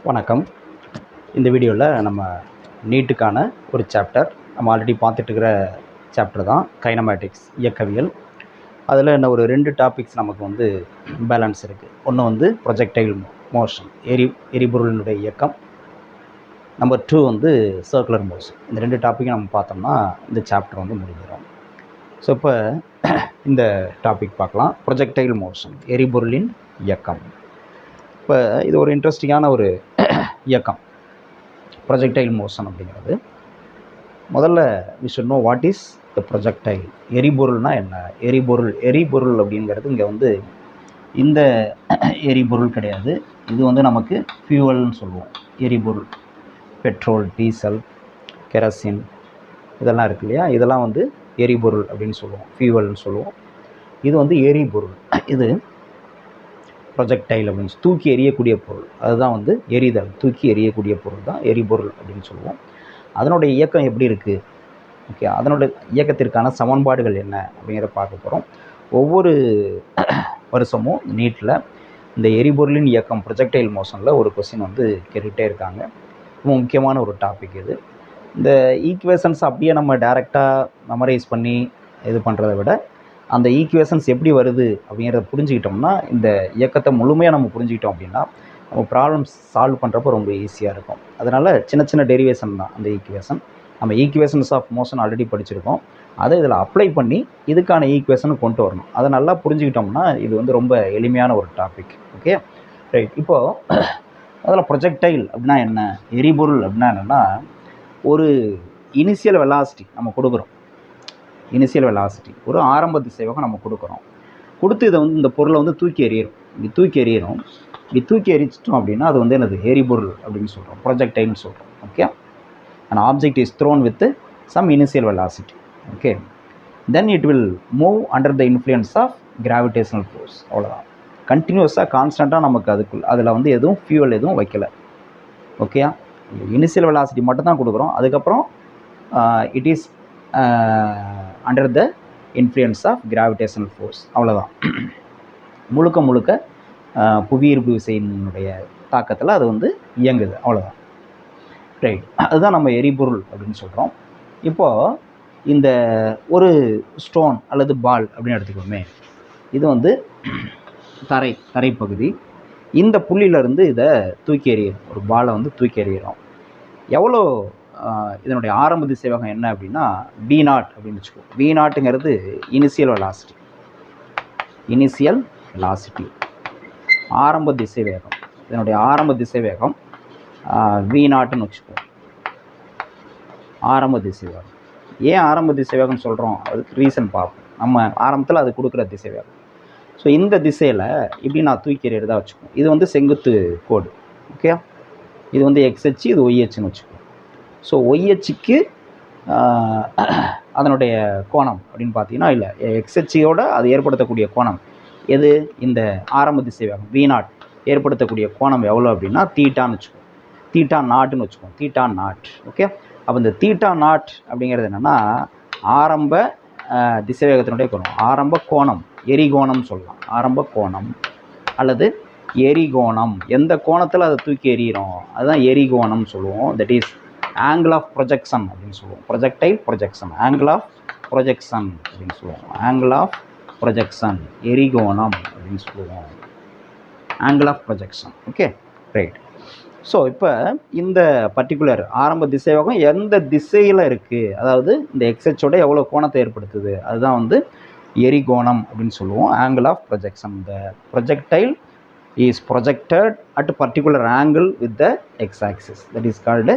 வணக்கம். இந்த வீடியோவில் நம்ம நீட்டுக்கான ஒரு சாப்டர் நம்ம ஆல்ரெடி பார்த்துட்டுருக்கிற சாப்டர் தான் கைனமேட்டிக்ஸ் இயக்கவியல். அதில் என்ன ஒரு 2 டாபிக்ஸ் நமக்கு வந்து பேலன்ஸ் இருக்குது. ஒன்று வந்து ப்ரொஜெக்டைல் மோஷன், எரிபொருளினுடைய இயக்கம். நம்பர் 2 வந்து சர்க்குலர் மோஷன். இந்த 2 டாப்பிக்கும் நம்ம பார்த்தோம்னா இந்த சாப்டர் வந்து முடிஞ்சிடும். ஸோ இப்போ இந்த டாபிக் பார்க்கலாம். ப்ரொஜெக்டைல் மோஷன், எரிபொருளின் இயக்கம். இப்போ இது ஒரு இன்ட்ரெஸ்டிங்கான ஒரு இயக்கம், ப்ரொஜெக்டைல் மோஷன் அப்படிங்கிறது. முதல்ல we should know what is the projectile. எரிபொருள்னா என்ன? எரிபொருள் அப்படிங்கிறது இங்கே வந்து இந்த எரிபொருள் கிடையாது. இது வந்து நமக்கு ஃபியூவல்னு சொல்லுவோம். எரிபொருள் பெட்ரோல், டீசல், கெரசின் இதெல்லாம் இருக்கு இல்லையா, இதெல்லாம் வந்து எரிபொருள் அப்படின்னு சொல்லுவோம், ஃபியூவல்னு சொல்லுவோம். இது வந்து எரிபொருள். இது ப்ரொஜெக்டைல் அப்படின்னு தூக்கி எறியக்கூடிய பொருள், அதுதான் வந்து எரிதல், தூக்கி எறியக்கூடிய பொருள் தான் எரிபொருள் அப்படின்னு சொல்லுவோம். அதனுடைய இயக்கம் எப்படி இருக்குது, ஓகே, அதனுடைய இயக்கத்திற்கான சமன்பாடுகள் என்ன அப்படிங்கிறத பார்க்க போகிறோம். ஒவ்வொரு வருஷமும் நீட்டில் இந்த எரிபொருளின் இயக்கம் ப்ரொஜெக்டைல் மோஷனில் ஒரு கொஸ்டின் வந்து கேட்டுகிட்டே இருக்காங்க. ரொம்ப முக்கியமான ஒரு டாபிக் இது. இந்த ஈக்குவேஷன்ஸ் அப்படியே நம்ம டைரெக்டாக மெமரைஸ் பண்ணி இது பண்ணுறதை விட அந்த ஈக்குவேஷன்ஸ் எப்படி வருது அப்படிங்கிறத புரிஞ்சுக்கிட்டோம்னா, இந்த இயக்கத்தை முழுமையாக நம்ம புரிஞ்சுக்கிட்டோம் அப்படின்னா நம்ம ப்ராப்ளம்ஸ் சால்வ் பண்ணுறப்போ ரொம்ப ஈஸியாக இருக்கும். அதனால் சின்ன சின்ன டெரிவேஷன் தான் அந்த ஈக்குவேஷன். நம்ம ஈக்குவேஷன்ஸ் ஆஃப் மோஷன் ஆல்ரெடி படிச்சிருக்கோம். அதை இதில் அப்ளை பண்ணி இதுக்கான ஈக்குவேஷனை கொண்டு வரணும். அதை நல்லா புரிஞ்சுக்கிட்டோம்னா இது வந்து ரொம்ப எளிமையான ஒரு டாபிக். Okay, right. இப்போது அதில் ப்ரொஜெக்டைல் அப்படின்னா என்ன, எரிபொருள் அப்படின்னா என்னென்னா, ஒரு இனிஷியல் வெலாசிட்டி நம்ம கொடுக்குறோம். இனிஷியல் வெலாசிட்டி ஒரு ஆரம்ப திசைவேகம் நம்ம கொடுக்குறோம். கொடுத்து இதை வந்து இந்த பொருளை வந்து தூக்கி எறிகிறோம். இப்படி தூக்கி எரிச்சிட்டோம் அப்படின்னா அது வந்து என்னது, எரிபொருள் அப்படின்னு சொல்கிறோம், ப்ரொஜெக்டைல்னு சொல்கிறோம். Okay, an object is thrown with some initial velocity. Okay, then it will move under the influence of gravitational force. அவ்வளோதான். கண்டினியூஸாக கான்ஸ்டண்ட்டாக நமக்கு அதில் வந்து எதுவும் ஃபியூவல் எதுவும் வைக்கலை. ஓகே, இனிஷியல் வெலாசிட்டி மட்டும் தான் கொடுக்குறோம். அதுக்கப்புறம் it is under the influence of gravitational force. அவ்வளோதான். முழுக்க புவியீர்ப்பு விசையினுடைய தாக்கத்தில் அது வந்து இயங்குது. அவ்வளோதான். ரைட், அதுதான் நம்ம எரிபொருள் அப்படின்னு சொல்கிறோம். இப்போது இந்த ஒரு ஸ்டோன் அல்லது பால் அப்படின்னு எடுத்துக்கோமே, இது வந்து தரைப்பகுதி. இந்த புள்ளியிலேருந்து இதை தூக்கி எறிகிறோம், ஒரு பாலை வந்து தூக்கி எறிகிறோம். எவ்வளோ இதனுடைய ஆரம்ப திசைவேகம் என்ன அப்படின்னா V0 அப்படின்னு வச்சுக்கோம். V0ங்கிறது இனிஷியல் வெலாசிட்டி, ஆரம்ப திசைவேகம். இதனுடைய ஆரம்ப திசைவேகம் V0ன்னு வச்சுக்கோம். ஆரம்ப திசைவேகம். ஏன் ஆரம்ப திசைவேகம் சொல்கிறோம், அதுக்கு ரீசன் பார்ப்போம். நம்ம ஆரம்பத்தில் அது கொடுக்குற திசைவேகம். ஸோ இந்த திசையில் இப்படி நான் தூக்கி எறியறதா வச்சுக்கோம். இது வந்து செங்குத்து கோடு. ஓகே, இது வந்து எக்ஸ் அச்சு, இது ஒய் அச்சுன்னு வச்சுக்கோம். ஸோ ஒய் அச்சுக்கு அதனுடைய கோணம் அப்படின்னு பார்த்தீங்கன்னா, இல்லை, எக்ஸ் அச்சியோட அது ஏற்படுத்தக்கூடிய கோணம் எது, இந்த ஆரம்ப திசைவேகம் V0 ஏற்படுத்தக்கூடிய கோணம் எவ்வளோ அப்படின்னா தீட்டான்னு வச்சுக்கோம். θ0ன்னு வச்சுக்கோம். θ0. ஓகே, அப்போ இந்த θ0 அப்படிங்கிறது என்னென்னா ஆரம்ப திசைவேகத்தினுடைய கோணம், ஆரம்ப கோணம், எரிகோணம் சொல்லலாம். ஆரம்ப கோணம் அல்லது எரிகோணம், எந்த கோணத்தில் அதை தூக்கி எறிகிறோம் அதுதான் எரிகோணம் சொல்லுவோம். That is angle of projection அப்படின்னு சொல்லுவோம். Projectile projection, angle of projection அப்படின்னு சொல்லுவோம். ஆங்கிள் ஆஃப் ப்ரொஜெக்ஷன், எரிகோணம் அப்படின்னு சொல்லுவோம். Angle of projection. Okay, right. So இப்போ இந்த பர்டிகுலர் ஆரம்ப திசைவேகம் எந்த திசையில் இருக்குது, அதாவது இந்த எக்ஸ்ஹெச்சோட எவ்வளோ கோணத்தை ஏற்படுத்துது, அதுதான் வந்து எரிகோணம் அப்படின்னு சொல்லுவோம். Angle of projection. The projectile is projected at a particular angle with the x-axis, that is called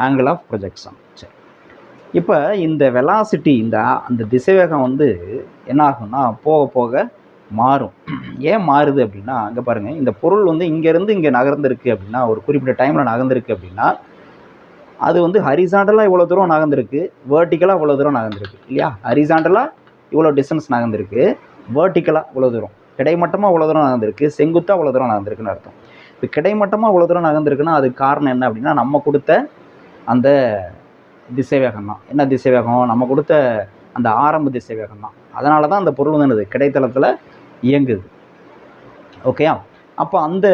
angle of projection. சரி, இப்போ இந்த வெலாசிட்டி, அந்த திசைவேகம் வந்து என்ன ஆகும்னா போக போக மாறும். ஏன் மாறுது அப்படின்னா, அங்கே பாருங்கள், இந்த பொருள் வந்து இங்கேருந்து இங்கே நகர்ந்துருக்கு அப்படின்னா, ஒரு குறிப்பிட்ட டைமில் நகர்ந்துருக்கு அப்படின்னா அது வந்து ஹரிசாண்டலாக இவ்வளோ தூரம் நகர்ந்துருக்கு, வேர்ட்டிக்கலாக இவ்வளோ தூரம் நகர்ந்துருக்கு இல்லையா. ஹரிசாண்டலாக இவ்வளோ டிஸ்டன்ஸ் நகர்ந்துருக்கு, வேர்ட்டிக்கலாக இவ்வளோ தூரம், கிடைமட்டமாக இவ்வளோ தூரம் நகர்ந்துருக்கு, செங்குத்தாக இவ்வளோ தூரம் நகர்ந்துருக்குன்னு அர்த்தம். இப்போ கிடைமட்டமாக இவ்வளோ தூரம் நகர்ந்துருக்குன்னா அதுக்கு காரணம் என்ன அப்படின்னா நம்ம கொடுத்த அந்த திசைவேகம் தான். என்ன திசைவேகம், நம்ம கொடுத்த அந்த ஆரம்ப திசைவேகம் தான். அதனால தான் அந்த பொருள் வந்து என்னது, கிடைத்தளத்தில் இயங்குது. ஓகேயா. அப்போ அந்த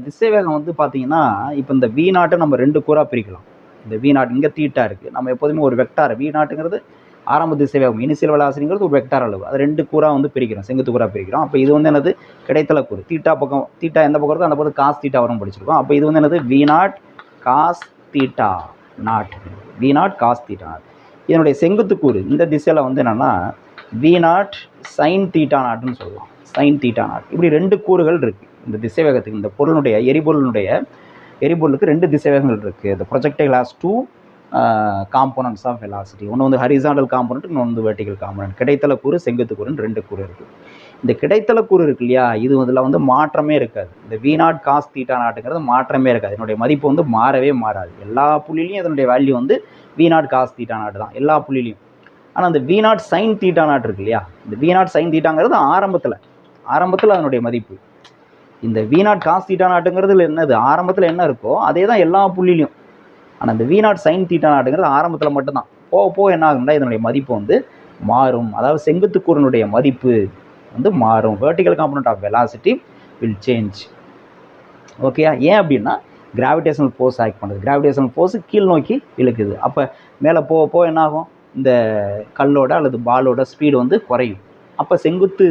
திசைவேகம் வந்து பார்த்தீங்கன்னா இப்போ இந்த வி நாட்டை நம்ம 2 கூறாக பிரிக்கலாம். இந்த வி நாட் இங்கே தீட்டா இருக்குது. நம்ம எப்போதுமே ஒரு வெக்டார் வி நாட்டுங்கிறது ஆரம்ப திசைவேகம் இனிஷியல் வெலாசிட்டிங்கிறது ஒரு வெக்டார் அளவு. அது 2 கூறாக வந்து பிரிக்கிறோம், செங்குத்து கூறாக பிரிக்கிறோம். அப்போ இது வந்து என்னது கிடைத்தல கூறு. தீட்டா பக்கம் தீட்டா எந்த பக்கம் இருக்கோ அந்த பக்கம் காஸ் தீட்டா வரும் படிச்சிருக்கோம். அப்போ இது வந்து என்னது v naught cos theta naught, v naught cos theta naught. இதனுடைய செங்குத்து கூறு இந்த திசையில் வந்து என்னென்னா வி நாட் சைன் தீட்டா நாட்டுன்னு சொல்லலாம். Sine theta naught. இப்படி 2 கூறுகள் இருக்குது இந்த திசைவேகத்துக்கு. இந்த பொருளுடைய எரிபொருளுக்கு 2 திசைவேகங்கள் இருக்குது. இந்த projectile has 2 components of velocity. ஒன்று வந்து ஹரிசாண்டல் காம்போனன்ட், இன்னொன்று வந்து வெர்டிகல் காம்போனன்ட். கிடைத்தல கூறு செங்குத்து கூறுன்னு 2 கூறு இருக்குது. இந்த கிடைத்தல கூறு இருக்கு இல்லையா, இது இதில் வந்து மாற்றமே இருக்காது. இந்த வி நாட் காஸ் தீட்டா நாட்டுங்கிறது மாற்றமே இருக்காது. என்னுடைய மதிப்பு வந்து மாறவே மாறாது. எல்லா புள்ளிலையும் இதனுடைய வேல்யூ வந்து வி நாட் காஸ் தீட்டா நாட்டு தான் எல்லா புள்ளிலையும். ஆனால் இந்த வி நாட் சைன் தீட்டா நாட்டு இருக்கு இல்லையா, இந்த வி நாட் சைன் தீட்டாங்கிறது ஆரம்பத்தில் அதனுடைய மதிப்பு. இந்த வி நாட் காஸ் தீட்டா நாட்டுங்கிறது என்னது ஆரம்பத்தில் என்ன இருக்கோ அதே தான் எல்லா புள்ளிலையும். ஆனால் இந்த வி நாட் சைன் தீட்டா நாட்டுங்கிறது ஆரம்பத்தில் மட்டும்தான். போக என்ன ஆகும்னா இதனுடைய மதிப்பு வந்து மாறும். அதாவது செங்குத்து கூறினுடைய மதிப்பு வந்து மாறும். Vertical component of velocity will change. Okay, ஏன் அப்படின்னா கிராவிடேஷனல் ஃபோர்ஸ் ஆக்ட் பண்ணுது. கிராவிடேஷனல் ஃபோர்ஸ் கீழ் நோக்கி இழுக்குது. அப்போ மேலே போக என்ன ஆகும், இந்த கல்லோட அல்லது பாலோட ஸ்பீடு வந்து குறையும். அப்போ செங்குத்து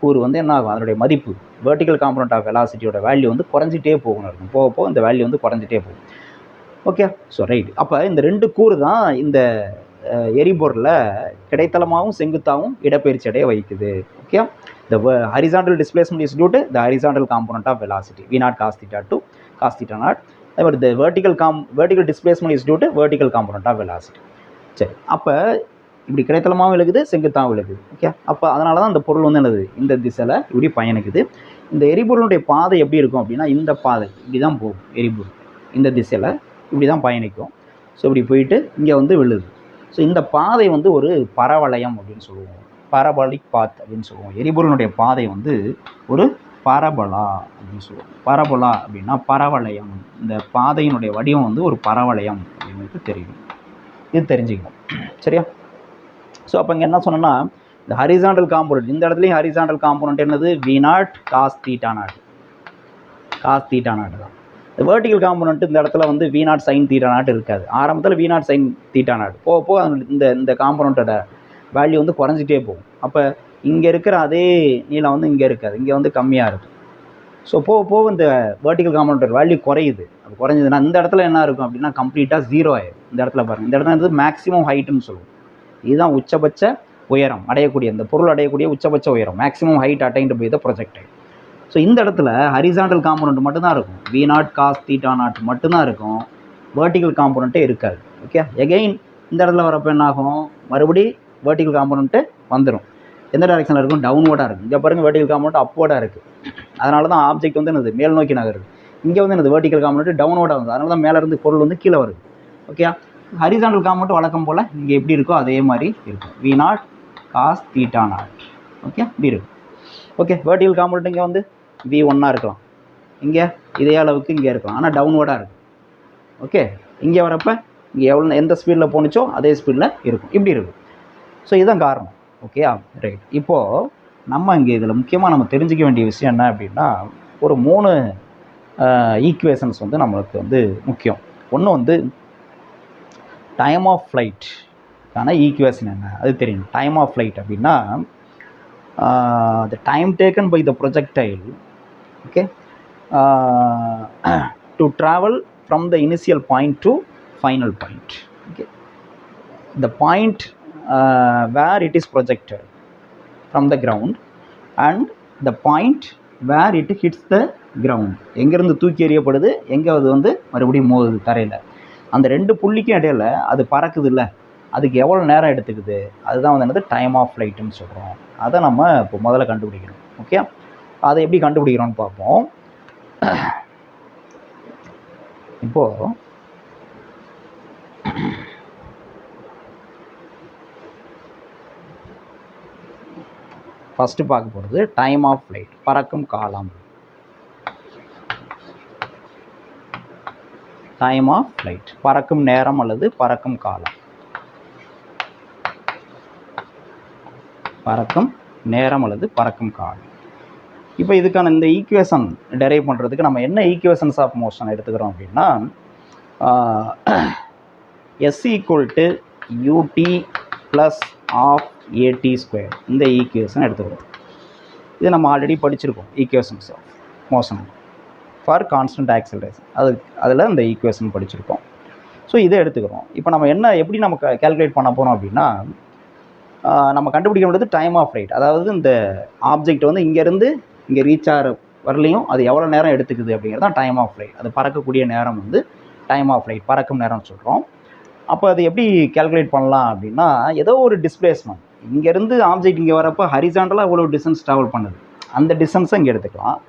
கூறு வந்து என்ன ஆகும், அதனுடைய மதிப்பு வெர்டிகல் காம்போனன்ட் ஆஃப் வெலாசிட்டியோட வேல்யூ வந்து குறைஞ்சிட்டே போகணும் இருக்கும். போக இந்த வேல்யூ வந்து குறைஞ்சிட்டே போகும். Okay, so right. அப்போ இந்த 2 கூறு தான் இந்த எரிபொருளில் கிடைத்தளமாகவும் செங்குத்தாகவும் இடப்பெயர்ச்சி அடைய வைக்குது. Okay, the horizontal displacement is due to the horizontal component of velocity v naught cos theta 2 cos theta naught. But the vertical displacement is due to vertical component of velocity. சரி, அப்போ இப்படி கிடைத்தளமாகவும் இழுக்குது செங்குத்தாகவும் இழுக்குது. ஓகே, அப்போ அதனால தான் அந்த பொருள் வந்து என்னது இந்த திசையில் இப்படி பயணிக்குது. இந்த எரிபொருளுடைய பாதை எப்படி இருக்கும் அப்படின்னா இந்த பாதை இப்படி தான் போகும். எரிபொருள் இந்த திசையில் இப்படி தான் பயணிக்கும். ஸோ இப்படி போயிட்டு இங்கே வந்து விழுது. ஸோ இந்த பாதை வந்து ஒரு பரவளையம் அப்படின்னு சொல்லுவோம். பாரபாலிக் பாத் அப்படின்னு சொல்லுவோம். எரிபொருளுடைய பாதை வந்து ஒரு பரபலா அப்படின்னு சொல்லுவோம். பரபலா அப்படின்னா பரவளையம். இந்த பாதையினுடைய வடிவம் வந்து ஒரு பரவளையம் அப்படின்னு தெரியும். இது தெரிஞ்சுக்கணும், சரியா? ஸோ அப்போ இங்கே என்ன சொன்னோன்னா இந்த ஹரிசாண்டல் காம்போனன்ட், இந்த இடத்துலையும் ஹரிசாண்டல் காம்போனன்ட் என்னது v naught cos theta naught. Cos theta naught தான். இந்த வெர்டிகல் காம்போனன்ட் இந்த இடத்துல வந்து v naught sine theta naught இருக்காது. ஆரம்பத்தில் v naught sine theta naught போக இந்த காம்போனன்ட்டோட வேல்யூ வந்து குறைஞ்சிட்டே போகும். அப்போ இங்கே இருக்கிற அதே நீளம் வந்து இங்கே இருக்காது, இங்கே வந்து கம்மியாக இருக்கும். ஸோ போக இந்த வெர்டிகல் காம்போனன்ட் வேல்யூ குறையுது. அது குறைஞ்சதுன்னா இந்த இடத்துல என்ன இருக்கும் அப்படின்னா கம்ப்ளீட்டாக 0 ஆயிடும். இந்த இடத்துல பாருங்கள், இந்த இடத்துல வந்து மேக்ஸிமம் ஹைட்டுன்னு சொல்லுவோம். இதுதான் உச்சபட்ச உயரம் அடையக்கூடிய, இந்த பொருள் அடையக்கூடிய உச்சபட்ச உயரம், maximum height attained by the projectile. So இந்த இடத்துல ஹரிசாண்டல் காம்போனன்ட் மட்டும்தான் இருக்கும். V naught cos theta naught மட்டும்தான் இருக்கும். வெர்டிகல் காம்போனன்ட்டே இருக்காது. ஓகே, எகெயின் இந்த இடத்துல வரப்போ என்ன ஆகும், மறுபடி வெர்டிகல் காம்போனன்ட்டு வந்துடும். எந்த டைரெக்ஷனில் இருக்கும், டவுன்வோர்டாக இருக்கும். இங்கே பாருங்கள் வெர்டிகல் காம்போனன்ட் அப்வோர்டாக இருக்குது. அதனால தான் ஆப்ஜெக்ட் வந்து என்னது மேல் நோக்கி நகருது. இங்கே வந்து என்னது வெர்டிகல் காம்போனன்ட் டவுன்வோர்டாக வந்து, அதனால தான் மேலே இருந்து பொருள் வந்து கீழே வருது. ஓகே, ஹரிசாண்டல் காம்போனன்ட் வழக்கம் போல் இங்கே எப்படி இருக்கோ அதே மாதிரி இருக்கும். V naught cos theta naught. Okay, இப்படி இருக்கும். ஓகே, வெர்டிகல் காம்போனன்ட் இங்கே வந்து V1 இருக்கலாம், இங்கே இதே அளவுக்கு இங்கே இருக்கலாம், ஆனால் டவுன்வோர்டாக இருக்கும். ஓகே, இங்கே வரப்போ இங்கே எந்த ஸ்பீடில் போணுச்சோ அதே ஸ்பீடில் இருக்கும், இப்படி இருக்கும். ஸோ இதுதான் காரணம். Okay, right. இப்போது நம்ம இங்கே இதில் முக்கியமாக நம்ம தெரிஞ்சிக்க வேண்டிய விஷயம் என்ன அப்படின்னா ஒரு 3 ஈக்குவேஷன்ஸ் வந்து நம்மளுக்கு வந்து முக்கியம். ஒன்று வந்து டைம் ஆஃப் ஃப்ளைட்கான ஈக்குவேஷன் என்ன அது தெரியணும். டைம் ஆஃப் ஃப்ளைட் அப்படின்னா the time taken by the projectile, okay, to travel from the initial point to final point. Okay, the point where it is projected from the ground and the point where it hits the ground. எங்கேருந்து தூக்கி எறியப்படுது, எங்கே அது வந்து மறுபடியும் மோதுது தரையில், அந்த 2 புள்ளிக்கும் இடையில அது பறக்குது இல்லை, அதுக்கு எவ்வளோ நேரம் எடுத்துக்குது, அதுதான் வந்து என்னது டைம் ஆஃப் ஃப்ளைட்டுன்னு சொல்கிறோம். அதை நம்ம இப்போ முதல்ல கண்டுபிடிக்கணும். ஓகே, அதை எப்படி கண்டுபிடிக்கிறோன்னு பார்ப்போம். இப்போது ஃபஸ்ட்டு பார்க்க போகிறது டைம் ஆஃப் ஃப்ளைட், பறக்கும் காலம். டைம் ஆஃப் ஃப்ளைட் பறக்கும் நேரம் அல்லது பறக்கும் காலம். பறக்கும் நேரம் அல்லது பறக்கும் காலம். இப்போ இதுக்கான இந்த ஈக்குவேஷன் டெரைவ் பண்ணுறதுக்கு நம்ம என்ன ஈக்குவேஷன்ஸ் ஆஃப் மோஷன் எடுத்துக்கிறோம் அப்படின்னா S = ut + half at square இந்த ஈக்குவேஷன் எடுத்துக்கிறோம். இது நம்ம ஆல்ரெடி படிச்சிருக்கோம், equations of motion for constant acceleration. அதில் இந்த ஈக்குவேஷன் படிச்சிருக்கோம். ஸோ இதை எடுத்துக்கிறோம். இப்போ நம்ம எப்படி நம்ம கேல்குலேட் பண்ண போகிறோம் அப்படின்னா, நம்ம கண்டுபிடிக்க வேண்டியது டைம் ஆஃப் ஃப்ளைட். அதாவது இந்த ஆப்ஜெக்ட் வந்து இங்கேருந்து இங்கே ரீச் ஆகிற வரலையும் அது எவ்வளோ நேரம் எடுத்துக்குது அப்படிங்கிறது தான் டைம் ஆஃப் ஃப்ளைட். அது பறக்கக்கூடிய நேரம் வந்து டைம் ஆஃப் ஃப்ளைட், பறக்கும் நேரம்னு சொல்கிறோம். அப்போ அது எப்படி கேல்குலேட் பண்ணலாம் அப்படின்னா, ஏதோ ஒரு டிஸ்பிளேஸ்மெண்ட் இங்கேருந்து ஆப்ஜெக்ட் இங்கே வரப்போ ஹரிசாண்டலாக இவ்வளோ டிஸ்டன்ஸ் ட்ராவல் பண்ணுது, அந்த டிஸ்டன்ஸை இங்கே எடுத்துக்கலாம்.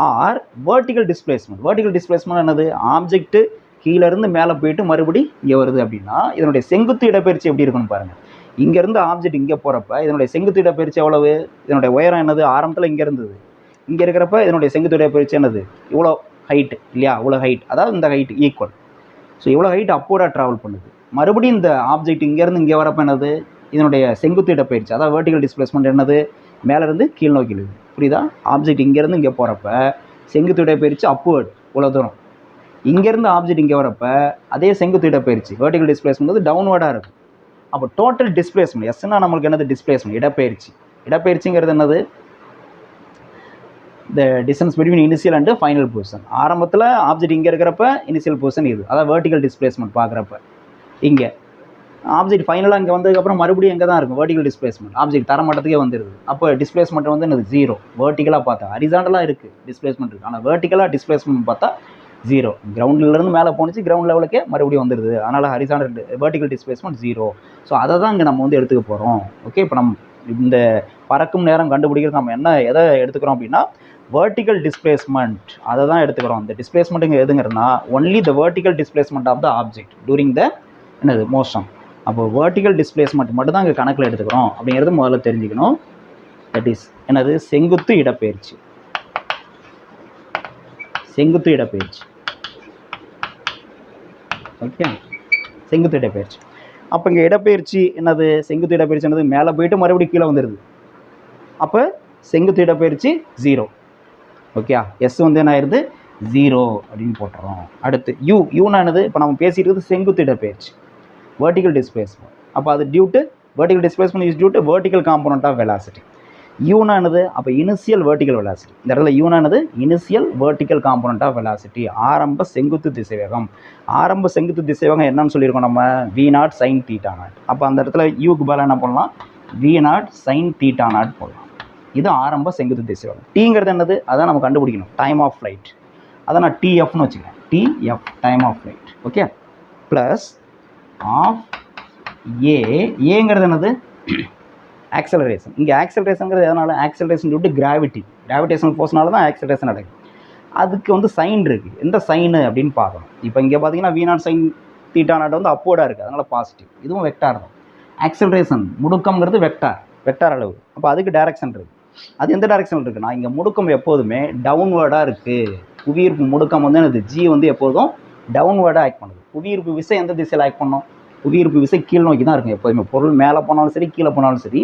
Or vertical displacement. Vertical displacement என்னது? ஆப்ஜெக்ட்டு கீழேருந்து மேலே போயிட்டு மறுபடி இங்கே வருது அப்படின்னா இதனுடைய செங்குத்து இடப்பெயர்ச்சி எப்படி இருக்குன்னு பாருங்கள். இங்கேருந்து ஆப்ஜெக்ட் இங்கே போகிறப்ப இதனுடைய செங்குத்து இடப்பெயர்ச்சி எவ்வளவு? இதனுடைய உயரம் என்னது? ஆரம்பத்தில் இங்கே இருந்தது, இங்கே இருக்கிறப்ப இதனுடைய செங்குத்து இடப்பெயர்ச்சி என்னது? இவ்வளோ ஹைட்டு இல்லையா? இவ்வளோ ஹைட், அதாவது இந்த ஹைட் ஈக்குவல். ஸோ இவ்வளோ ஹைட் அப்போர்டாக ட்ராவல் பண்ணுது. மறுபடியும் இந்த ஆப்ஜெக்ட் இங்கேருந்து இங்கே வரப்போ என்னது? இதனுடைய செங்குத்து இடப்பெயர்ச்சி, அதாவது வெர்டிக்கல் டிஸ்பிளேஸ்மெண்ட் என்னது? மேலேருந்து கீழ் நோக்கி இழுது. புரியுதா? ஆப்ஜெக்ட் இங்கேருந்து இங்கே போகிறப்ப செங்குத்து இடப்பெயர்ச்சி அப்வர்ட் இவ்வளோ தூரம். இங்கேருந்து ஆப்ஜெக்ட் இங்கே வரப்போ அதே செங்குத்து இடப்பெயர்ச்சி வெர்டிக்கல் டிஸ்பிளேஸ்மெண்ட் வந்து டவுன்வர்டாக இருக்கும். அப்போ டோட்டல் டிஸ்பிளேஸ்மெண்ட் எஸ்ன்னா நம்மளுக்கு என்னது? டிஸ்பிளேஸ்மெண்ட், இடப்பெயர்ச்சி. இடப்பெயர்ச்சிங்கிறது என்னது? இந்த distance between initial and final position. ஆரம்பத்தில் ஆப்ஜெக்ட் இங்கே இருக்கிறப்ப இனிஷியல் பொசிஷன் இது, அதாவது வெர்டிக்கல் டிஸ்பிளேஸ்மெண்ட் பார்க்குறப்ப. இங்கே ஆப்ஜெக்ட் ஃபைனலாக இங்கே வந்ததுக்கப்புறம் மறுபடியும் எங்கே தான் இருக்கும்? Vertical displacement. ஆப்ஜெக்ட் தரமட்டத்துக்கே வந்துடுது. அப்போ டிஸ்பிளேஸ்மெண்ட் வந்து என்னது? 0. வெர்டிக்கலாக பார்த்தா ஹரிசாண்டலாக இருக்குது டிஸ்பிளேஸ்மெண்ட் இருக்குது, ஆனால் வெர்டிக்கலாக டிஸ்பிளேஸ்மெண்ட் பார்த்தா 0. கிரவுண்ட்லேருந்து மேலே போணுச்சு, கிரவுண்ட் லெவலுக்கே மறுபடியும் வந்துடுது. அதனால் ஹரிசாண்டல் வெர்டிக்கல் டிஸ்பிளேஸ்மெண்ட் 0. ஸோ அதை தான் இங்கே நம்ம வந்து எடுத்துக்க போகிறோம். ஓகே, இப்போ நம்ம இந்த பறக்கும் நேரம் கண்டுபிடிக்கிறது நம்ம எதை எடுத்துக்கிறோம் அப்படின்னா வெர்டிக்கல் டிஸ்பிளேஸ்மெண்ட், அதை தான் எடுத்துக்கிறோம். இந்த டிஸ்பிளேஸ்மெண்ட் இங்கே எதுங்கிறதுனா only the vertical displacement of the object during the என்னது? மோஷன். அப்போ வெர்டிக்கல் டிஸ்பிளேஸ்மெண்ட் மட்டும் தான் இங்கே கணக்கில் எடுத்துக்கிறோம் அப்படிங்கிறது முதல்ல தெரிஞ்சுக்கணும். தட் இஸ் என்னது? செங்குத்து இடப்பெயர்ச்சி. செங்குத்து இடப்பெயர்ச்சி. ஓகே, செங்குத்து இடப்பெயர்ச்சி. அப்போ இங்கே இடப்பெயர்ச்சி என்னது? செங்குத்து இடப்பெயர்ச்சி என்னது? மேலே போயிட்டு மறுபடியும் கீழே வந்துடுது. அப்போ செங்குத்து இடப்பெயர்ச்சி 0. ஓகே, எஸ் வந்து என்ன ஆயிடுது? 0 அப்படின்னு போட்டுறோம். அடுத்து யூனா என்னது? இப்போ நம்ம பேசிட்டு இருக்குது செங்குத்து இடப்பெயர்ச்சி, வெர்டிக்கல் டிஸ்பிளேஸ்மெண்ட். அப்போ அது vertical displacement is due to vertical component of velocity. யூனா என்னது? அப்போ இனிஷியல் வெர்டிக்கல் வெலாசிட்டி. இந்த இடத்துல யூனா என்னது? Initial vertical component of velocity, ஆரம்ப செங்குத்து திசைவேகம். ஆரம்ப செங்குத்து திசைவேகம் என்னன்னு சொல்லியிருக்கோம் நம்ம? V0 sin θ0. அப்போ அந்த இடத்துல யூக்கு பதிலாக என்ன பண்ணலாம்? V0 sin θ0 போடலாம். இது ஆரம்ப செங்குத்து திசைவேகம். டீங்கிறது என்னது? அதான் நம்ம கண்டுபிடிக்கணும், டைம் ஆஃப் ஃப்ளைட். அதை நான் TFன்னு வச்சுக்கிறேன். TF time of flight. Okay, plus of ஏங்கிறது என்னது? ஆக்சலரேஷன். இங்கே ஆக்சலரேஷனுங்கிறது எதனால்? ஆக்சலரேஷன் டியூ டு கிராவிடேஷனல் ஃபோர்ஸ்னால தான் ஆக்சலரேஷன் நடக்குது. அதுக்கு வந்து சைன் இருக்குது. எந்த சைனு அப்படின்னு பார்க்கணும். இப்போ இங்கே பார்த்தீங்கன்னா V0 sin θ0 வந்து அப்போர்டாக இருக்குது, அதனால் பாசிட்டிவ். இதுவும் வெக்டார் தான். ஆக்சலரேஷன் முடுக்கம்ங்கிறது வெக்டார் அளவு. அப்போ அதுக்கு டைரக்ஷன் இருக்குது. அது எந்த டைரக்ஷன் இருக்குன்னா, இங்கே முடுக்கம் எப்போதுமே டவுன்வேர்டாக இருக்குது. புவியீர்ப்பு முடுக்கம் வந்து எனது G வந்து எப்போதும் டவுன்வேர்டாக ஆக்ட் பண்ணுது. புவியீர்ப்பு விசை எந்த திசையில் ஆக்ட் பண்ணோம்? புவியீர்ப்பு விசை கீழ் நோக்கி தான் இருக்கும் எப்போதுமே. பொருள் மேலே போனாலும் சரி, கீழே போனாலும் சரி,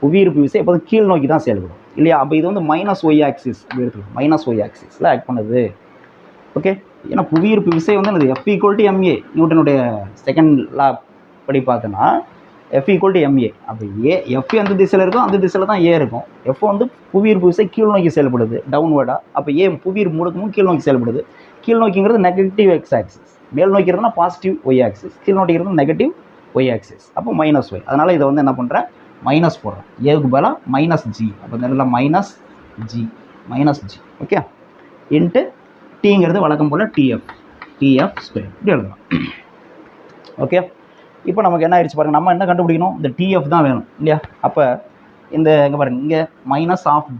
புவியீர்ப்பு விசை எப்போதும் கீழ் நோக்கி தான் செயல்படும் இல்லையா? அப்போ இது வந்து -y ஆக்சிஸ் அப்படி எடுத்துக்கலாம். -y ஆக்சிஸில் ஆக்ட் பண்ணுது. ஓகே, ஏன்னா புவியீர்ப்பு விசை வந்து எனது F = ma. நியூட்டனுடைய செகண்ட் லா படி பார்த்தோன்னா F = ma. அப்போ F எந்த திசையில் இருக்கோ அந்த திசையில் தான் A இருக்கும். F வந்து புவியீர்ப்பு விசை கீழ் நோக்கி செயல்படுது டவுன்வேர்டாக. அப்போ புவியீர்ப்பு முடுக்கமும் கீழ் நோக்கி செயல்படுது. கீழ் நோக்கிங்கிறது நெகட்டிவ் x ஆக்சிஸ், மேல் நோக்கிறதுனா பாசிட்டிவ் y ஆக்சிஸ், கீழ் நோக்கிக்கிறது நெகட்டிவ் y ஆக்சிஸ். அப்போ -y. அதனால் இதை வந்து என்ன பண்ணுறேன்? மைனஸ் போடுறேன். ஏவுக்கு பதிலாக -g. அப்போ இந்த இடத்துல -g. ஓகே, இன்ட்டு டீங்கிறது வழக்கம் போல் TF ஸ்கொயர் இப்படி எழுதலாம். ஓகே, இப்போ நமக்கு என்ன ஆயிடுச்சு பாருங்கள், நம்ம என்ன கண்டுபிடிக்கணும்? இந்த TF தான் வேணும் இல்லையா? அப்போ இங்கே பாருங்கள், இங்கே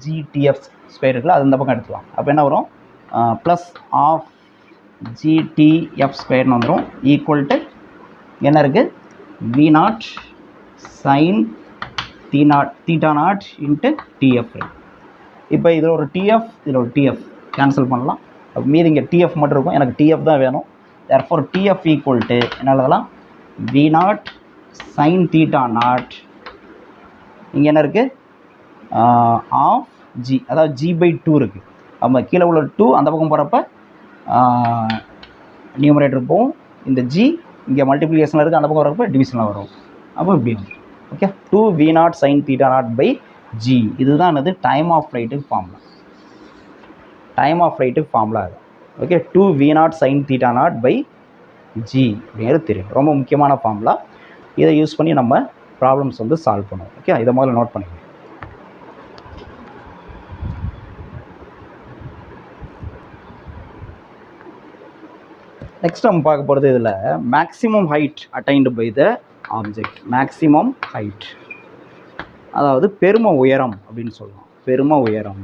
-g/TF ஸ்கொயர் இருக்குல்ல, அது இந்த பக்கம் எடுத்துக்கலாம். அப்போ என்ன வரும்? ப்ளஸ் ஆஃப் GTF ஸ்கொயர்னு வந்துடும். ஈக்குவல் டு என்ன இருக்குது? V0 sin θ0 into TF. இப்போ இதில் ஒரு TF, இதில் ஒரு TF கேன்சல் பண்ணலாம். அப்போ மீது இங்கே TF மட்டும் இருக்கும். எனக்கு TF தான் வேணும். therefore TF ஈக்குவல் டு என்ன எழுதலாம்? V0 sin θ0. இங்கே என்ன இருக்குது? ஆஃப் ஜி, அதாவது g/2 இருக்குது. நம்ம கீழே உள்ள 2 அந்த பக்கம் போகிறப்ப நியூமரேட்டர் போகும், இந்த ஜி இங்கே மல்டிப்ளிகேஷனில் இருக்குது, அந்த பக்கம் வரப்போ டிவிஷனில் வரும். அப்போ இப்படி ஓகே 2v0 sin θ0/g. இதுதான் என்னது டைம் ஆஃப் ஃப்ளைட்டுக்கு ஃபார்முலா. டைம் ஆஃப் ஃப்ளைட்டுக்கு ஃபார்முலா அது. ஓகே 2v0 sin θ0/g அப்படிங்கிறது தெரியும். ரொம்ப முக்கியமான ஃபார்முலா. இதை யூஸ் பண்ணி நம்ம ப்ராப்ளம்ஸ் வந்து சால்வ் பண்ணுவோம். ஓகே இதை முதல்ல நோட் பண்ணிக்கணும். நெக்ஸ்ட் நம்ம பார்க்க போகிறது இதில் maximum height attained by the object. Maximum height அதாவது பெரும உயரம் அப்படின்னு சொல்கிறோம். பெரும உயரம்.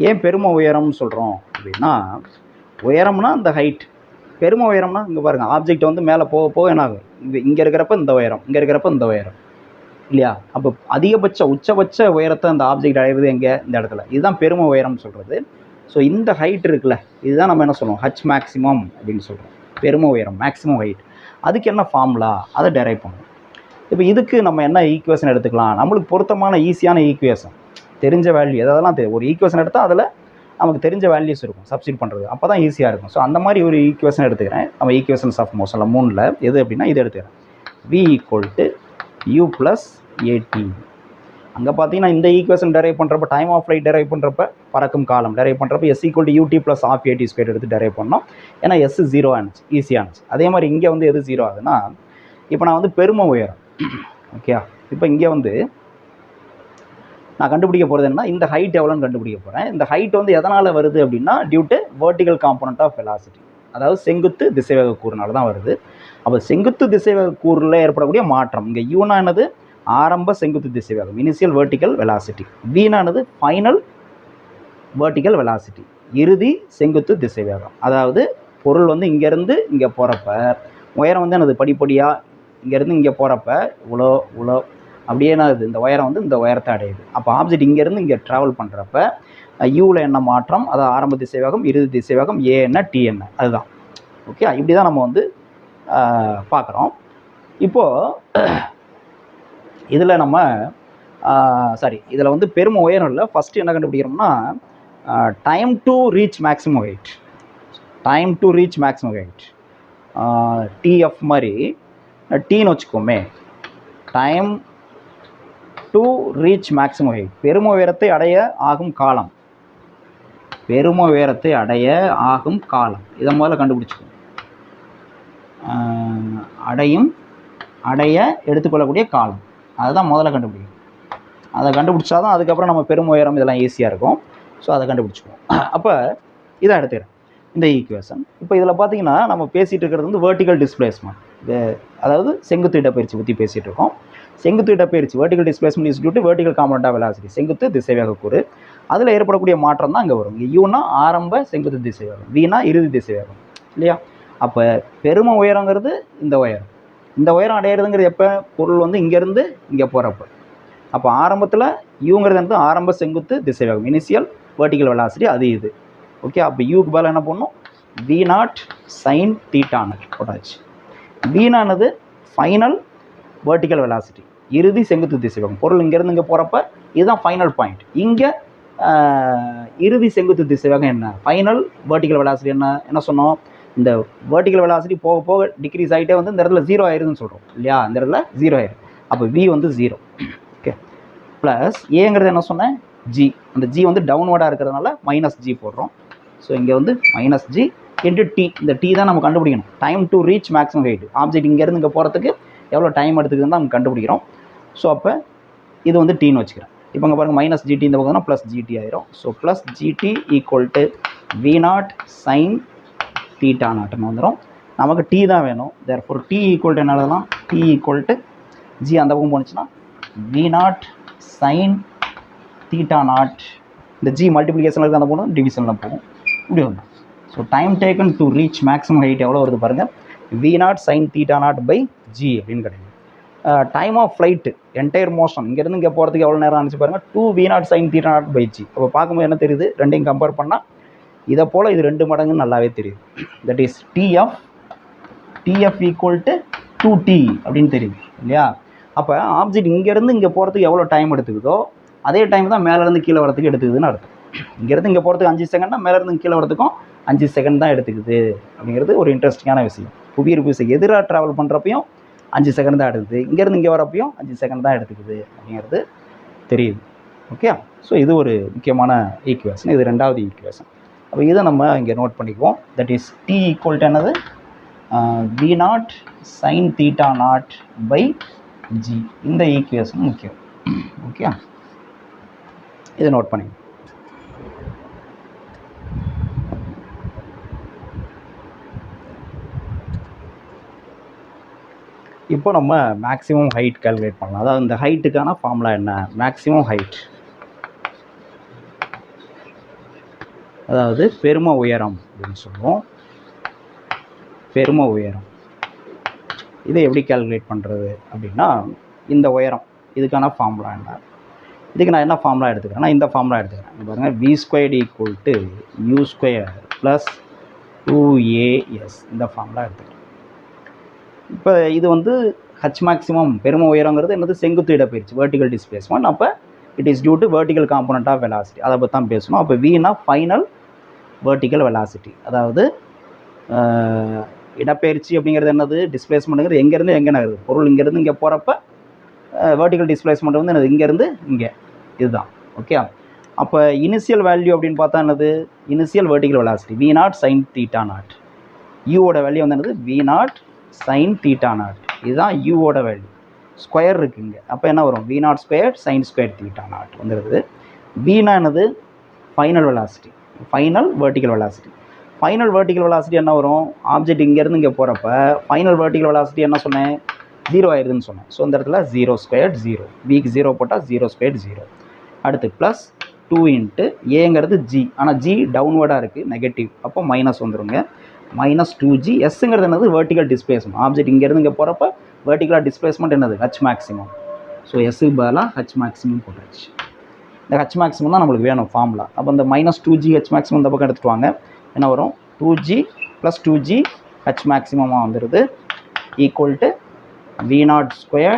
ஏன் பெரும உயரம்னு சொல்கிறோம் அப்படின்னா, உயரம்னா இந்த ஹைட், பெரும உயரம்னா இங்கே பாருங்கள், ஆப்ஜெக்ட் வந்து மேலே போக போக என்ன ஆகும், இங்கே இருக்கிறப்ப இந்த உயரம், இங்கே இருக்கிறப்ப இந்த உயரம் இல்லையா. அப்போ அதிகபட்ச உச்சபட்ச உயரத்தை அந்த ஆப்ஜெக்ட் அடைவது எங்கே, இந்த இடத்துல. இதுதான் பெரும உயரம்னு சொல்கிறது. ஸோ இந்த ஹைட் இருக்குல்ல, இதுதான் நம்ம என்ன சொல்லுவோம், ஹச் மேக்ஸிமம் அப்படின்னு சொல்கிறோம். பெரும உயரம் மேக்ஸிமம் ஹைட். அதுக்கு என்ன ஃபார்முலா, அதை டெரைவ் பண்ணுவோம். இப்போ இதுக்கு நம்ம என்ன ஈக்குவேஷன் எடுத்துக்கலாம், நம்மளுக்கு பொருத்தமான ஈஸியான ஈக்குவேஷன், தெரிஞ்ச வேல்யூ எதெல்லாம் ஒரு ஈக்குவேஷன் எடுத்தால் அதில் நமக்கு தெரிஞ்ச வேல்யூஸ் இருக்கும் சப்ஸ்டிட் பண்ணுறது, அப்போ தான் ஈஸியாக இருக்கும். ஸோ அந்த மாதிரி ஒரு ஈக்குவேஷன் எடுத்துக்கிறேன். நம்ம ஈக்குவேஷன்ஸ் ஆஃப் மோஷனில் 3ல் எது அப்படின்னா இது எடுத்துக்கிறேன். v = u + at. அங்கே பார்த்தீங்கன்னா இந்த ஈக்குவேஷன் டெரைவ் பண்ணுறப்ப, டைம் ஆஃப் ஃப்ளைட் டெரைவ் பண்ணுறப்ப, பறக்கும் காலம் டெரைவ் பண்ணுறப்ப s = ut + ½ எடுத்து டெரைவ் பண்ணோம். ஏன்னா s 0 ஆனிச்சு, ஈஸியாக இருந்துச்சு. அதே மாதிரி இங்கே வந்து எது 0 ஆகுதுன்னா, இப்போ நான் வந்து பெரும உயரம் ஓகே, இப்போ இங்கே வந்து நான் கண்டுபிடிக்க போகிறது என்ன, இந்த ஹைட் எவ்வளோன்னு கண்டுபிடிக்க போகிறேன். இந்த ஹைட் வந்து எதனால் வருது அப்படின்னா, due to vertical component of velocity, அதாவது செங்குத்து திசைவேக கூறுனால தான் வருது. அப்போ செங்குத்து திசைவேக கூறில் ஏற்படக்கூடிய மாற்றம், இங்கே யூனா என்னது ஆரம்ப செங்குத்து திசைவேகம், இனிஷியல் வெர்டிகல் வெலாசிட்டி, வீணானது ஃபைனல் வெர்டிகல் வெலாசிட்டி, இறுதி செங்குத்து திசைவேகம். அதாவது பொருள் வந்து இங்கேருந்து இங்கே போகிறப்ப உயரம் வந்து என்னது படிப்படியாக இங்கேருந்து இங்கே போகிறப்ப இவ்வளோ இவ்வளோ அப்படியே என்னது இந்த உயரம் வந்து இந்த உயரத்தை அடையுது. அப்போ ஆப்ஜெக்ட் இங்கேருந்து இங்கே ட்ராவல் பண்ணுறப்ப யூவில் என்ன மாற்றம், அதாவது ஆரம்ப திசைவேகம், இறுதி திசைவேகம், ஏ என்ன டி என்ன, அதுதான். ஓகே இப்படி தான் நம்ம வந்து பார்க்குறோம். இப்போது இதில் நம்ம இதில் வந்து பெரும உயரம் இல்லை. ஃபஸ்ட்டு என்ன கண்டுபிடிக்கிறோம்னா, time to reach maximum height. Time to reach maximum height T F மாதிரி டீன்னு வச்சுக்கோமே. Time to reach maximum height, பெரும உயரத்தை அடைய ஆகும் காலம். பெரும உயரத்தை அடைய ஆகும் காலம் இதை முதல்ல கண்டுபிடிச்சிக்கோம். அடைய எடுத்துக்கொள்ளக்கூடிய காலம் அதுதான் முதல்ல கண்டுபிடிக்கும். அதை கண்டுபிடிச்சா தான் அதுக்கப்புறம் நம்ம பெரும் உயரம் இதெல்லாம் ஈஸியாக இருக்கும். ஸோ அதை கண்டுபிடிச்சிக்குவோம். அப்போ இதை எடுத்துக்கிறேன் இந்த ஈக்குவேஷன். இப்போ இதில் பார்த்தீங்கன்னா நம்ம பேசிகிட்டு இருக்கிறது வந்து வெர்டிகல் டிஸ்பிளேஸ்மெண்ட், அதாவது செங்குத்து இடப்பெயர்ச்சி பற்றி பேசிகிட்டு இருக்கோம். செங்குத்து இடப்பெயர்ச்சி vertical displacement is due to vertical component of velocity, செங்குத்து திசைவேக கூறு. அதில் ஏற்படக்கூடிய மாற்றம் தான் இங்கே வரும். இங்கே யூனா ஆரம்ப செங்குத்து திசைவேகம், வீணா இறுதி திசைவேகம் இல்லையா. அப்போ பெரும உயரங்கிறது இந்த உயரம், இந்த உயரம் அடையிறதுங்கிறது எப்போ, பொருள் வந்து இங்கேருந்து இங்கே போகிறப்ப. அப்போ ஆரம்பத்தில் யூங்கிறது வந்து ஆரம்ப செங்குத்து திசைவேகம், இனிஷியல் வெர்டிகல் வெலாசிட்டி, அது இது. ஓகே அப்போ யூக்கு பதில் என்ன பண்ணணும், v0 sin θ0 போட்டாச்சு. வீணானது ஃபைனல் வெர்டிகல் வெலாசிட்டி, இறுதி செங்குத்து திசைவேகம். பொருள் இங்கேருந்து இங்கே போகிறப்ப இதுதான் ஃபைனல் பாயிண்ட். இங்கே இறுதி செங்குத்து திசைவேகம் என்ன, ஃபைனல் வெர்டிகல் வெலாசிட்டி என்ன சொன்னோம், இந்த வெர்டிகல் வெலாசிட்டி போக போக டிக்ரீஸ் ஆகிட்டே வந்து இந்த இடத்துல 0 ஆயிருதுன்னு சொல்கிறோம் இல்லையா. இந்த இடத்துல 0 ஆயிரும். அப்போ v வந்து 0. ஓகே ப்ளஸ் ஏங்கிறது என்ன சொன்னேன், g. அந்த g வந்து டவுன்வர்டாக இருக்கிறதுனால -g போடுறோம். ஸோ இங்கே வந்து -g இன்ட்டு t. இந்த t தான் நம்ம கண்டுபிடிக்கணும். Time to reach maximum height, object இங்கேருந்து இங்கே போகிறதுக்கு எவ்வளோ டைம் எடுத்துக்குதுன்னு தான் நம்ம கண்டுபிடிக்கிறோம். ஸோ அப்போ இது வந்து டீன்னு வச்சுக்கிறேன். இப்போ இங்கே பாருங்கள் -gt இந்த பக்கம்னா +gt ஆயிரும். ஸோ +gt = v0 sin θ0 வந்துடும். நமக்கு t தான் வேணும். therefore t = என்ன எழுதலாம், t = g அந்த பக்கம் போணுச்சுன்னா v0 sin θ0. இந்த g மல்டிப்ளிகேஷனில் இருக்குது, அந்த போகணும் டிவிஷனில் போகும், இப்படி வரும். So time taken to reach maximum height எவ்வளோ வருது பாருங்கள், v0 sin θ0/g அப்படின்னு கிடைக்கும். Time of flight entire motion இங்கேருந்து இங்கே போகிறதுக்கு எவ்வளோ நேரம் ஆனிச்சு பாருங்கள், 2v0 sin θ0/g. அப்போ பார்க்கும்போது என்ன தெரியுது, ரெண்டையும் கம்பேர் பண்ணால் இதை போல் இது 2 மடங்குன்னு நல்லாவே தெரியுது. தட் இஸ் tf = 2t அப்படின்னு தெரியுது இல்லையா. அப்போ ஆப்ஜெக்ட் இங்கேருந்து இங்கே போகிறதுக்கு எவ்வளோ டைம் எடுத்துக்குதோ அதே டைம் தான் மேலேருந்து கீழே வரதுக்கு எடுத்துக்குதுன்னு அர்த்தம். இங்கேருந்து இங்கே போகிறதுக்கு 5 செகண்ட்னா மேலேருந்து கீழே வரதுக்கும் 5 செகண்ட் தான் எடுத்துக்குது அப்படிங்கிறது ஒரு இன்ட்ரெஸ்டிங்கான விஷயம். புவியீர்ப்பு விசை எதிராக ட்ராவல் பண்ணுறப்பையும் 5 செகண்ட் தான் எடுக்குது, இங்கேருந்து இங்கே வரப்பையும் 5 செகண்ட் தான் எடுத்துக்குது அப்படிங்கிறது தெரியுது. ஓகே, ஸோ இது ஒரு முக்கியமான ஈக்குவேஷன். இது ரெண்டாவது ஈக்குவேஷன். அப்போ இதை நம்ம இங்கே நோட் பண்ணிக்குவோம். That is T equal to என்னது, v0 sin θ0/g. இந்த ஈக்குவேஷன் முக்கியம். ஓகே, இதை நோட் பண்ணி இப்போ நம்ம மேக்ஸிமம் ஹைட் கால்குலேட் பண்ணலாம். அதாவது இந்த ஹைட்டுக்கான ஃபார்முலா என்ன, மேக்ஸிமம் ஹைட் அதாவது பெரும உயரம் அப்படின்னு சொல்லுவோம். பெரும உயரம் இதை எப்படி கால்குலேட் பண்ணுறது அப்படின்னா, இந்த உயரம் இதுக்கான ஃபார்முலா என்ன, இதுக்கு நான் என்ன ஃபார்முலா எடுத்துக்கிறேன்னா இந்த ஃபார்முலா எடுத்துக்கிறேன். பாருங்கள், v² = u² + 2as இந்த ஃபார்முலா எடுத்துக்கிறேன். இப்போ இது வந்து ஹச் மேக்ஸிமம் பெரும உயரங்கிறது என்னது, செங்குத்து இடப்பெயர்ச்சி, வெர்டிகல் டிஸ்பிளேஸ்மெண்ட். அப்போ it is due to vertical component of velocity, அதை பற்றி தான் பேசணும். அப்போ வினா ஃபைனல் வெர்டிகல் வெலாசிட்டி, அதாவது இடப்பெயர்ச்சி அப்படிங்கிறது என்னது, டிஸ்பிளேஸ்மெண்ட்டுங்கிறது எங்கேருந்து எங்கே நகருது, பொருள் இங்கேருந்து இங்கே போகிறப்ப வெர்டிகல் டிஸ்பிளேஸ்மெண்ட் வந்து என்னது, இங்கேருந்து இங்கே, இதுதான். ஓகே, அப்போ இனிஷியல் வேல்யூ அப்படின்னு பார்த்தா என்னது, initial vertical velocity v0 sin θ0. யூவோட வேல்யூ வந்து என்னது, v0 sin θ0. இதுதான் யூவோட வேல்யூ. ஸ்கொயர் இருக்குங்க, அப்போ என்ன வரும், v0² sin² θ0 வந்துடுது. வீனா என்னது, final velocity, final vertical velocity. Final vertical velocity என்ன வரும், ஆப்ஜெக்ட் இங்கேருந்து இங்கே போகிறப்ப ஃபைனல் வெர்டிகல் வெலாசிட்டி என்ன சொன்னேன், 0 ஆயிடுதுன்னு சொன்னேன். ஸோ இந்த இடத்துல 0² 0, பிக்கு 0 போட்டால் 0² 0. அடுத்து ப்ளஸ் 2 இன்ட்டு ஏங்கிறது ஜி, ஆனால் ஜி டவுன்வர்டாக இருக்குது, நெகட்டிவ், அப்போ மைனஸ் வந்துடுங்க. -2g. எஸ்ங்கிறது என்னது, வெர்டிகல் டிஸ்பிளேஸ்மெண்ட். ஆப்ஜெக்ட் இங்கேருந்து இங்கே போகிறப்ப வெர்டிகலாக டிஸ்பிளேஸ்மெண்ட் என்னது, ஹச் மேக்ஸிமம். ஸோ எஸ்ஸுக்கு பதிலாக ஹச் மேக்ஸிமம் போட்டுருச்சு. இந்த ஹச் மேக்ஸிமம் தான் நம்மளுக்கு வேணும் ஃபார்முலா. அப்போ இந்த -2g ஹச் மேக்ஸிமம் இந்த பக்கம் எடுத்துகிட்டு வாங்க. என்ன வரும், 2g + 2g ஹச் மேக்ஸிமமாக வந்துடுது, equal to v0²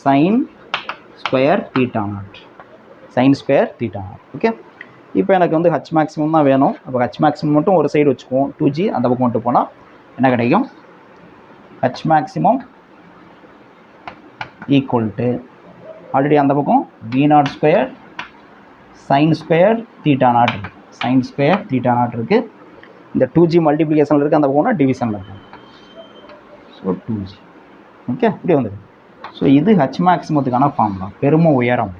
sin² θ0. sin² θ0. Okay, இப்போ எனக்கு வந்து ஹச் மேக்ஸிமம் தான் வேணும். அப்போ ஹச் மேக்ஸிமம் மட்டும் ஒரு சைடு வச்சுக்குவோம், 2g அந்த பக்கம் மட்டும் போனால் என்ன கிடைக்கும், H maximum equal to already அந்த பக்கம் v0² sin² θ0 இருக்குது, sin² θ0 இருக்குது. இந்த 2g மல்டிப்ளிகேஷனில் இருக்குது, அந்த பக்கம்னா டிவிஷனில் இருக்குது. So 2g. ஓகே, இப்படி வந்துடுது. ஸோ இது ஹச் மேக்ஸிமத்துக்கான ஃபார்முலா, பெரும உயரம்.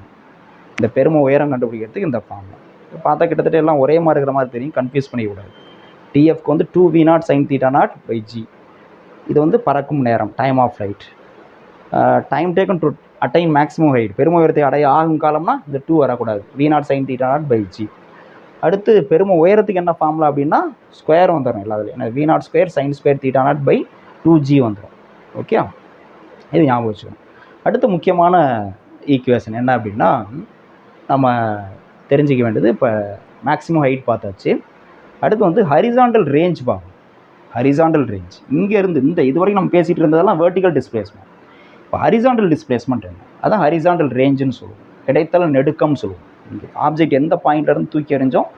இந்த பெரும உயரம் கண்டுபிடிக்கிறதுக்கு இந்த ஃபார்முலா பார்த்தா கிட்டத்தட்ட எல்லாம் ஒரே மாதிரி இருக்கிற மாதிரி தெரியும், கன்ஃபியூஸ் பண்ணிக்கூடாது. டிஎஃப்க்கு வந்து 2v0 sin θ0/g. இது வந்து பறக்கும் நேரம், time of flight. Time taken to attain maximum height, பெரும உயரத்தை அடைய ஆகும் காலம்னா இந்த 2 வரக்கூடாது, v0 sin θ0/g. அடுத்து பெரும உயரத்துக்கு என்ன ஃபார்முலா அப்படின்னா ஸ்கொயர் வந்துடும் எல்லாத்துலையும், ஏன்னா v0² sin² θ0/2g வந்துடும். ஓகே, இது ஞாபகம் வச்சுக்கணும். அடுத்து முக்கியமான ஈக்குவேஷன் என்ன அப்படின்னா, நம்ம தெரிஞ்சிக்க வேண்டியது, இப்போ மேக்ஸிமம் ஹைட் பார்த்தாச்சு. அடுத்து வந்து ஹரிசாண்டல் ரேஞ்ச் பார்க்கணும். ஹரிசாண்டல் ரேஞ்ச் இங்கேருந்து இந்த இது வரைக்கும் நம்ம பேசிகிட்டு இருந்ததெல்லாம் வெர்டிகல் டிஸ்பிளேஸ்மெண்ட். இப்போ ஹரிசாண்டல் டிஸ்பிளேஸ்மெண்ட் என்ன, அதான் ஹரிசாண்டல் ரேஞ்சுன்னு சொல்லுவோம், கிடைத்தல நெடுக்கம்னு சொல்லுவோம். இங்கே ஆப்ஜெக்ட் எந்த பாயிண்ட்லேருந்து தூக்கி எறிஞ்சோம்,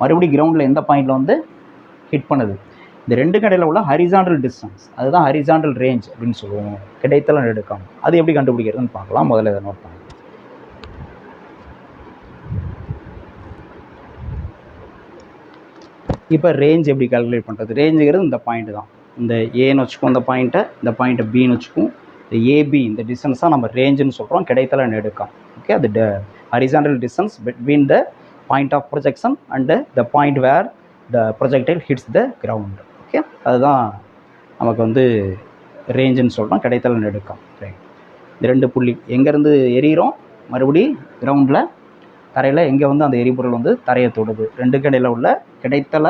மறுபடியும் கிரவுண்டில் எந்த பாயிண்டில் வந்து ஹிட் பண்ணுது, இந்த ரெண்டு கடையில் உள்ள ஹரிசாண்டல் டிஸ்டன்ஸ், அதுதான் ஹரிசாண்டல் ரேஞ்ச் அப்படின்னு சொல்லுவோம், கிடைத்தல நெடுக்கம். அது எப்படி கண்டுபிடிக்கிறதுன்னு பார்க்கலாம். முதல்ல இதை நோட் பண்ணுங்க. இப்போ ரேஞ்ச் எப்படி கால்குலேட் பண்ணுறது, ரேஞ்சுங்கிறது இந்த பாயிண்ட் தான், இந்த ஏன்னு வச்சுக்கோம், இந்த பாயிண்ட்டை பின்னு வச்சுக்கும், இந்த ஏபி இந்த டிஸ்டன்ஸ் தான் நம்ம ரேஞ்சுன்னு சொல்கிறோம், கிடைத்தல நெடுக்கம். ஓகே, அது horizontal distance between the point of projection and the point where the projectile hits the ground. Okay, அதுதான் நமக்கு வந்து ரேஞ்சுன்னு சொல்கிறோம், கிடைத்தல நெடுக்கம். ரைட், இந்த ரெண்டு புள்ளி எங்கேருந்து எரியிறோம், மறுபடி கிரவுண்டில் தரையில் எங்கே வந்து அந்த எரிபொருள் வந்து தரையை தொடுது, ரெண்டு கடையில் உள்ள கிடைத்தல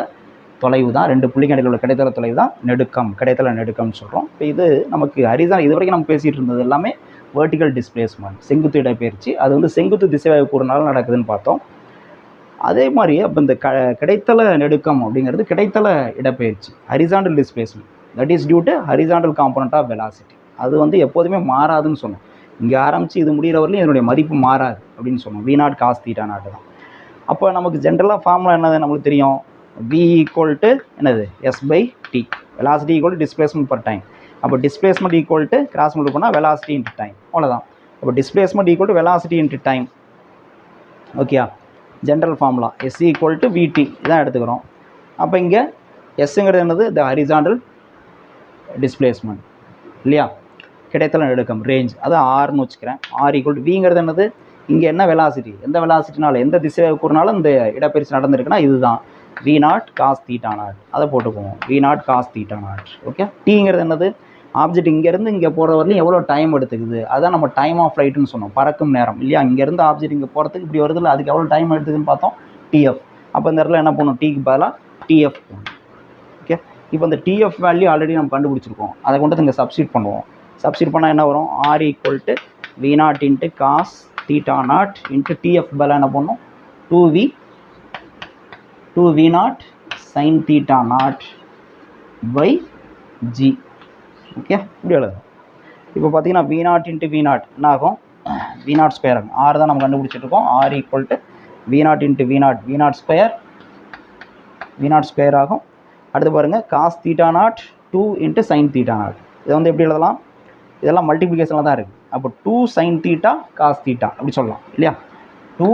தொலைவு தான், ரெண்டு புள்ளி கடையில் உள்ள கிடைத்தல தொலைவு தான் நெடுக்கம், கிடைத்தல நெடுக்கம்னு சொல்கிறோம். இப்போ இது நமக்கு ஹரிசாண்டல், இது வரைக்கும் நம்ம பேசிகிட்டு இருந்தது எல்லாமே வெர்டிகல் டிஸ்பிளேஸ்மெண்ட், செங்குத்து இடப்பெயர்ச்சி, அது வந்து செங்குத்து திசைவாக கூறுனால நடக்குதுன்னு பார்த்தோம். அதே மாதிரி அப்போ இந்த கிடைத்தல நெடுக்கம் அப்படிங்கிறது கிடைத்தல இடப்பெயர்ச்சி, horizontal displacement, that is due to horizontal component of velocity. அது வந்து எப்போதுமே மாறாதுன்னு சொன்னோம். இங்கே ஆரம்பித்து இது முடிகிற வரலையும் இதனுடைய மதிப்பு மாறாது அப்படின்னு சொன்னோம். V0 cos θ0 தான். அப்போ நமக்கு ஜென்ரலாக ஃபார்முலா என்னது நமக்கு தெரியும். V = என்னது S/T, velocity = displacement per time. அப்போ displacement equal to cross multiple பண்ணால் வெலாசிட்டி இன்ட்டு டைம், அவ்வளோதான். அப்போ displacement equal to velocity into time. ஓகேயா, ஜென்ரல் ஃபார்முலா S = VT இதான் எடுத்துக்கிறோம். அப்போ இங்கே எஸ்ங்கிறது என்னது, த ஹரிசாண்டல் டிஸ்பிளேஸ்மெண்ட் இல்லையா, கிடைத்தல நெடுக்கம் ரேஞ்ச், அது ஆர்னு வச்சுக்கிறேன். R = Vங்கிறது என்னது, இங்கே என்ன வெலாசிட்டி, எந்த வெலாசிட்டினால எந்த திசையை கூறினாலும் இந்த இடப்பெயர்ச்சி நடந்திருக்குன்னா இதுதான் V0 cos θ0, அதை போட்டுக்குவோம். V0 cos θ0. ஓகே, Tங்கிறது என்னது, ஆப்ஜெக்ட் இங்கேருந்து இங்கே போகிற வரலையும் எவ்வளோ டைம் எடுத்துக்குது, அதான் நம்ம டைம் ஆஃப் ஃப்ளைட்டுன்னு சொன்னோம், பறக்கும் நேரம் இல்லையா. இங்கேருந்து ஆப்ஜெக்ட் இங்கே போகிறதுக்கு இப்படி வருது இல்லை, அதுக்கு எவ்வளோ டைம் எடுத்துக்குன்னு பார்த்தோம், TF. அப்போ இந்த இடத்துல என்ன பண்ணணும், Tக்கு பதிலாக TF போகணும். ஓகே, இப்போ இந்த TF வேல்யூ ஆல்ரெடி நம்ம கண்டுபிடிச்சிருக்கோம், அதை கொண்டு இங்கே சப்ஸ்டியூட் பண்ணுவோம். சப்ஸ்டியூட் பண்ணால் என்ன வரும், R = V0 × cos θ0 × TF பதிலாக என்ன பண்ணணும், 2V0 sin θ0/G. ஓகே, இப்படி எழுதும். இப்போ பார்த்தீங்கன்னா V0 × V0 என்ன ஆகும், V0² ஆகும். R தான் நம்ம கண்டுபிடிச்சிட்ருக்கோம். R = V0 × V0, V0² ஆகும். அடுத்து பாருங்கள், cos θ0 2 × sin θ0. இதை வந்து எப்படி எழுதலாம், இதெல்லாம் மல்டிப்ளிகேஷனில் தான் இருக்குது. அப்போ 2 sin θ cos θ அப்படி சொல்லலாம் இல்லையா. 2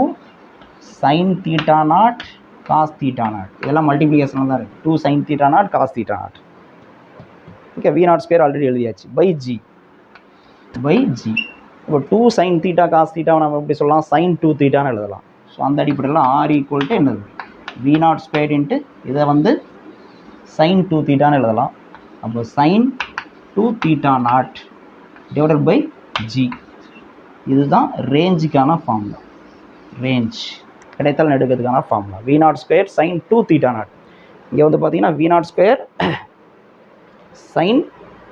sin θ0 cos θ0 இதெல்லாம் மல்டிப்ளிகேஷனில் தான் இருக்குது. 2 sin θ0 cos θ0. Okay, V0² already எழுதியாச்சு. G. இப்போ 2 sin θ cos θ நம்ம எப்படி சொல்லலாம், sin 2θன்னு எழுதலாம். ஸோ அந்த அடிப்படையில் R = என்னது, V0² இதை வந்து sin 2θன்னு எழுதலாம். அப்போ sin 2θ0/G. இதுதான் ரேஞ்சுக்கான ஃபார்முலா. ரேஞ்ச் கிடைத்தல் நெடுக்கிறதுக்கான ஃபார்முலா V0² sin 2θ0. இங்கே வந்து பார்த்தீங்கன்னா V0² sin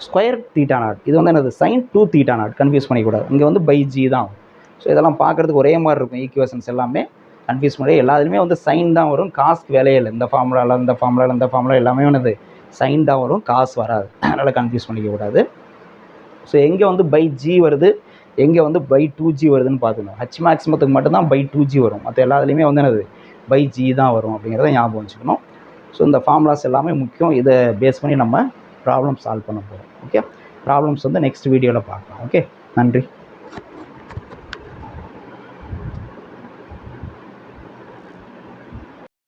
ஸ்கொயர் θ0. இது வந்து என்னது, sin 2θ0, கன்ஃபியூஸ் பண்ணிக்கூடாது. இங்கே வந்து G தான். ஸோ இதெல்லாம் பார்க்குறதுக்கு ஒரே மாதிரி இருக்கும், ஈக்குவேஷன்ஸ் எல்லாமே கன்ஃபியூஸ் பண்ணி எல்லாத்துலேயுமே வந்து சைன் தான் வரும், காசுக்கு வேலையே இல்லை. இந்த ஃபார்முலாவில் இந்த ஃபார்முலா எல்லாமே வந்து சைன் தான் வரும், காசு வராது. அதனால் கன்ஃபியூஸ் பண்ணிக்கக்கூடாது. ஸோ எங்கே வந்து G வருது, எங்கே வந்து 2G வருதுன்னு பார்த்துக்கணும். H மேக்ஸிமத்துக்கு மட்டும்தான் 2G வரும், மற்ற எல்லாத்துலேயுமே வந்து என்னது G தான் வரும் அப்படிங்கிறத ஞாபகம் வச்சுக்கணும். ஸோ இந்த ஃபார்முலாஸ் எல்லாமே முக்கியம். இதை பேஸ் பண்ணி நம்ம ப்ராப்ளம் சால்வ் பண்ண போகிறோம். ஓகே, ப்ராப்ளம்ஸ் வந்து நெக்ஸ்ட் வீடியோவில் பார்க்கலாம். ஓகே, நன்றி.